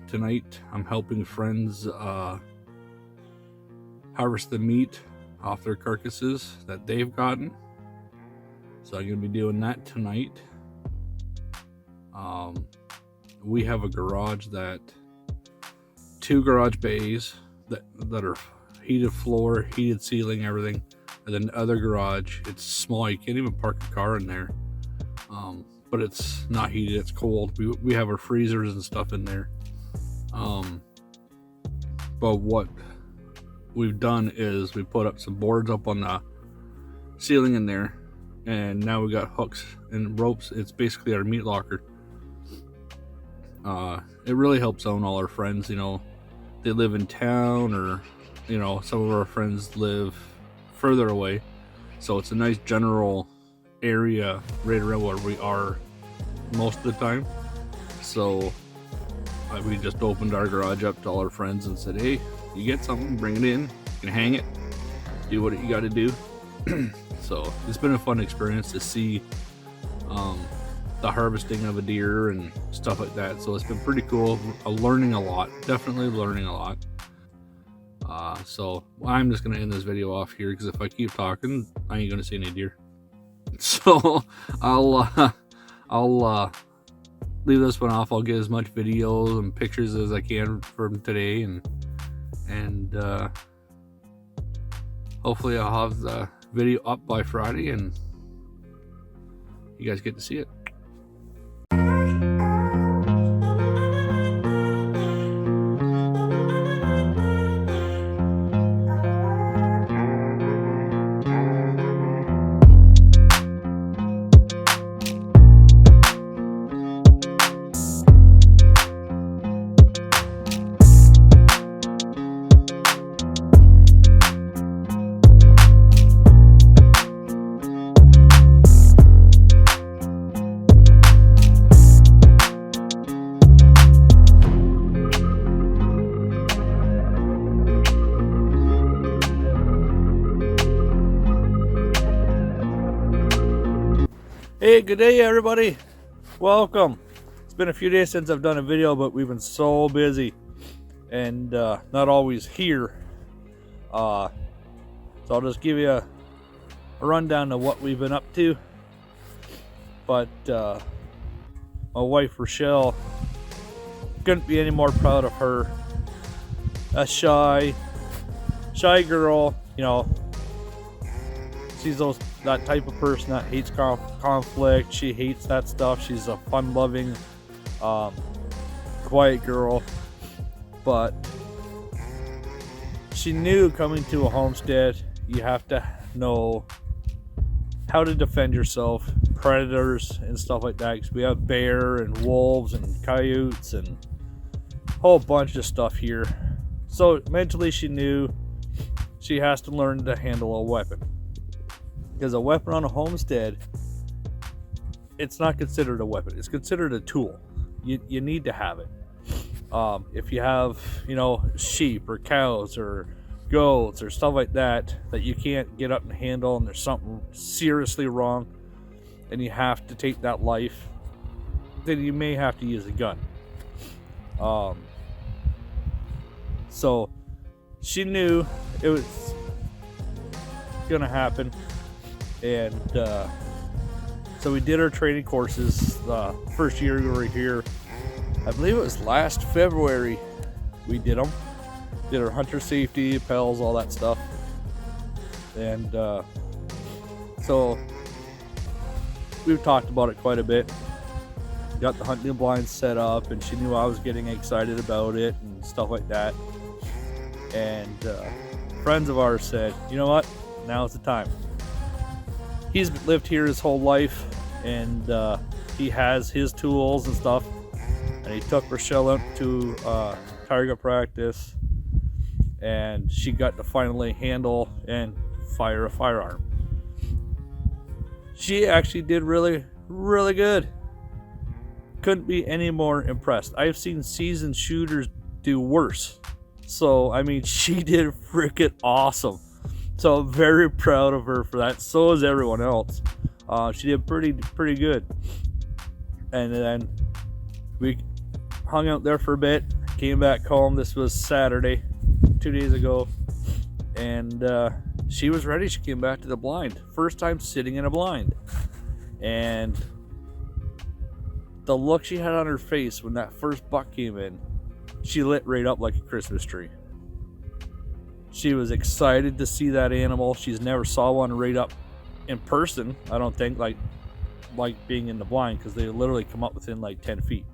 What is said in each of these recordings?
tonight I'm helping friends harvest the meat off their carcasses that they've gotten. So I'm going to be doing that tonight. We have a garage two garage bays that are heated floor, heated ceiling, everything. And then the other garage, it's small. You can't even park a car in there. But it's not heated, it's cold. We have our freezers and stuff in there. But what we've done is we put up some boards up on the ceiling in there, and now we got hooks and ropes. It's basically our meat locker. It really helps out all our friends. They live in town, or some of our friends live further away, so it's a nice general area right around where we are most of the time. So we just opened our garage up to all our friends and said, hey, you get something, bring it in, you can hang it, do what you got to do. So it's been a fun experience to see the harvesting of a deer and stuff like that. So it's been pretty cool. Learning a lot, definitely learning a lot. So I'm just gonna end this video off here, because if I keep talking, I ain't gonna see any deer. So I'll leave this one off. I'll get as much videos and pictures as I can from today, and hopefully I'll have the video up by Friday and you guys get to see it. Hey, good day everybody, welcome. It's been a few days since I've done a video, but we've been so busy and not always here. So I'll just give you a rundown of what we've been up to. But my wife Rochelle, couldn't be any more proud of her. A shy girl, she's that type of person that hates conflict. She hates that stuff. She's a fun-loving, quiet girl. But she knew coming to a homestead, you have to know how to defend yourself, predators and stuff like that. Because we have bear and wolves and coyotes and a whole bunch of stuff here. So mentally, she knew she has to learn to handle a weapon. Because a weapon on a homestead, it's not considered a weapon. It's considered a tool. You need to have it. If you have, sheep or cows or goats or stuff like that you can't get up and handle, and there's something seriously wrong, and you have to take that life, then you may have to use a gun. So she knew it was gonna happen. And so we did our training courses. First year we were here, I believe it was last February, we did them. Did our hunter safety, PELs, all that stuff. And so we've talked about it quite a bit. Got the hunting blinds set up, and she knew I was getting excited about it and stuff like that. And friends of ours said, you know what, now's the time. He's lived here his whole life, and he has his tools and stuff, and he took Rochelle up to target practice, and she got to finally handle and fire a firearm. She actually did really, really good. Couldn't be any more impressed. I've seen seasoned shooters do worse. So, she did freaking awesome. So I'm very proud of her for that. So is everyone else. She did pretty good. And then we hung out there for a bit, came back home. This was Saturday, 2 days ago, and she was ready. She came back to the blind. First time sitting in a blind. And the look she had on her face when that first buck came in, she lit right up like a Christmas tree. She was excited to see that animal. She's never saw one right up in person, I don't think, like being in the blind, because they literally come up within like 10 feet.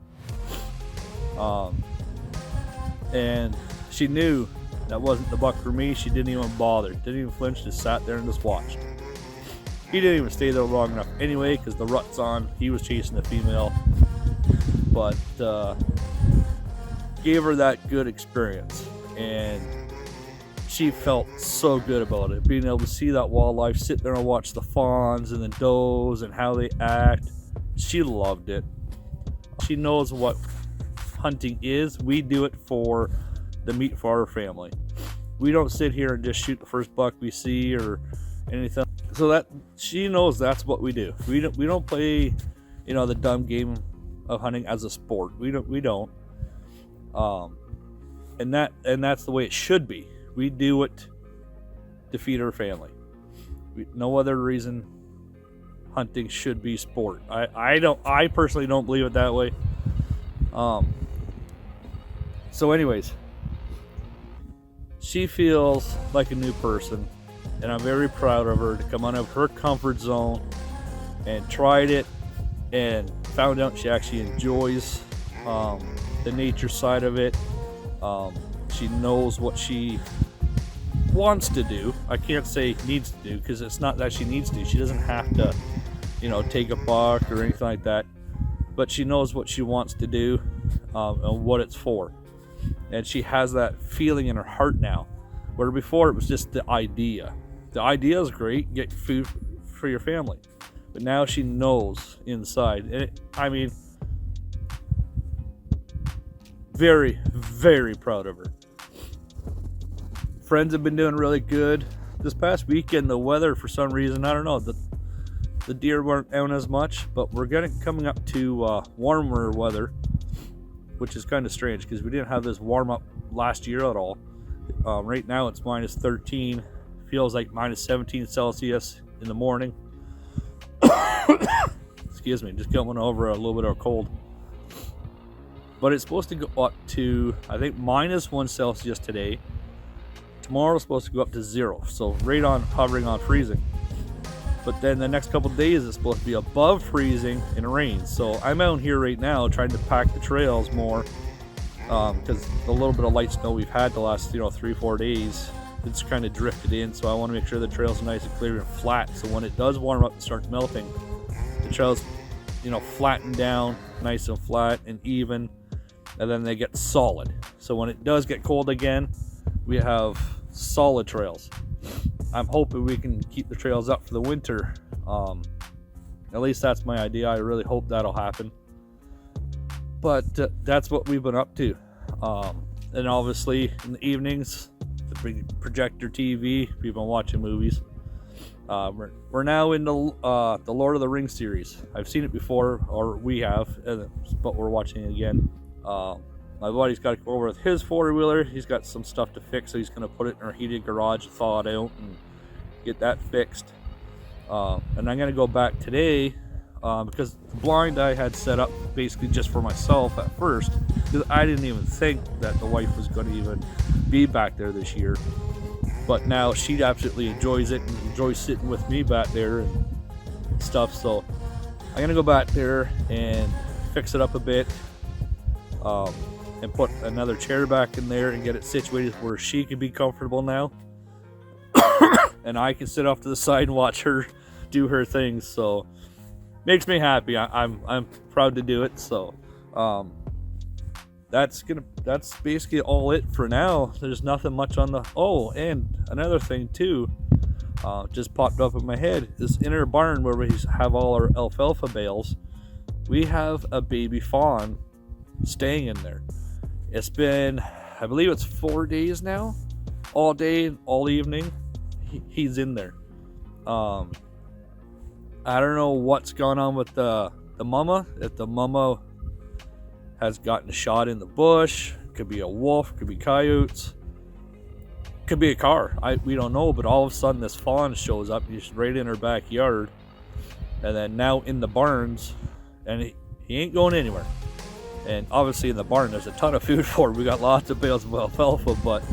And she knew that wasn't the buck for me. She didn't even bother, didn't even flinch, just sat there and just watched. He didn't even stay there long enough anyway, because the rut's on. He was chasing the female, but gave her that good experience, and she felt so good about it, being able to see that wildlife, sit there and watch the fawns and the does and how they act. She loved it. She knows what hunting is. We do it for the meat for our family. We don't sit here and just shoot the first buck we see or anything. So that she knows that's what we do. We don't play, the dumb game of hunting as a sport. We don't. And that's the way it should be. We do it to feed our family. No other reason hunting should be sport. I personally don't believe it that way. So anyways, she feels like a new person, and I'm very proud of her to come out of her comfort zone and tried it and found out she actually enjoys the nature side of it. She knows what she wants to do. I can't say needs to do, because it's not that she needs to. She doesn't have to, take a buck or anything like that. But she knows what she wants to do and what it's for. And she has that feeling in her heart now, where before it was just the idea. The idea is great, get food for your family. But now she knows inside. And very, very proud of her. Friends have been doing really good. This past weekend, the weather, for some reason, I don't know, the deer weren't out as much, but we're coming up to warmer weather, which is kind of strange because we didn't have this warm up last year at all. Right now it's minus 13, feels like minus 17 Celsius in the morning. Excuse me, just coming over a little bit of a cold. But it's supposed to go up to, I think, minus 1 Celsius today. Tomorrow's supposed to go up to 0, so right on, hovering on freezing. But then the next couple days it's supposed to be above freezing and rain. So I'm out here right now trying to pack the trails more, because the little bit of light snow we've had the last 3-4 days, it's kind of drifted in. So I want to make sure the trails are nice and clear and flat, so when it does warm up and start melting, the trails flatten down nice and flat and even, and then they get solid. So when it does get cold again, we have solid trails. I'm hoping we can keep the trails up for the winter. At least that's my idea. I really hope that'll happen. But that's what we've been up to. And obviously in the evenings, the big projector TV, we've been watching movies. We're now in the Lord of the Rings series. I've seen it before, or we have, but we're watching it again. My buddy's got to go over with his 4-wheeler. He's got some stuff to fix, so he's going to put it in our heated garage, thaw it out, and get that fixed. And I'm going to go back today because the blind I had set up basically just for myself at first, because I didn't even think that the wife was going to even be back there this year. But now she absolutely enjoys it and enjoys sitting with me back there and stuff. So I'm going to go back there and fix it up a bit. And put another chair back in there and get it situated where she can be comfortable now. And I can sit off to the side and watch her do her things. So makes me happy. I'm proud to do it. So that's basically all it for now. There's nothing much on the and another thing too, just popped up in my head. This inner barn where we have all our alfalfa bales, we have a baby fawn staying in there. It's been, I believe it's 4 days now, all day, all evening. He's in there. I don't know what's going on with the mama. If the mama has gotten shot in the bush, could be a wolf, could be coyotes, could be a car. We don't know, but all of a sudden this fawn shows up. He's right in her backyard, and then now in the barns, and he ain't going anywhere. And obviously in the barn there's a ton of food for him. We got lots of bales of alfalfa, but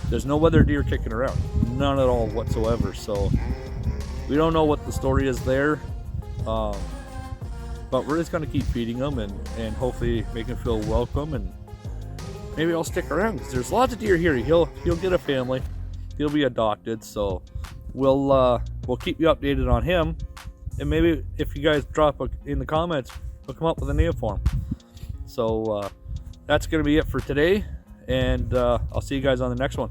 there's no other deer kicking around, none at all whatsoever. So we don't know what the story is there, but we're just going to keep feeding him and hopefully make him feel welcome, and maybe I'll stick around because there's lots of deer here. He'll get a family, he'll be adopted, so we'll keep you updated on him, and maybe if you guys drop in the comments, we'll come up with a name for him. So that's going to be it for today, and I'll see you guys on the next one.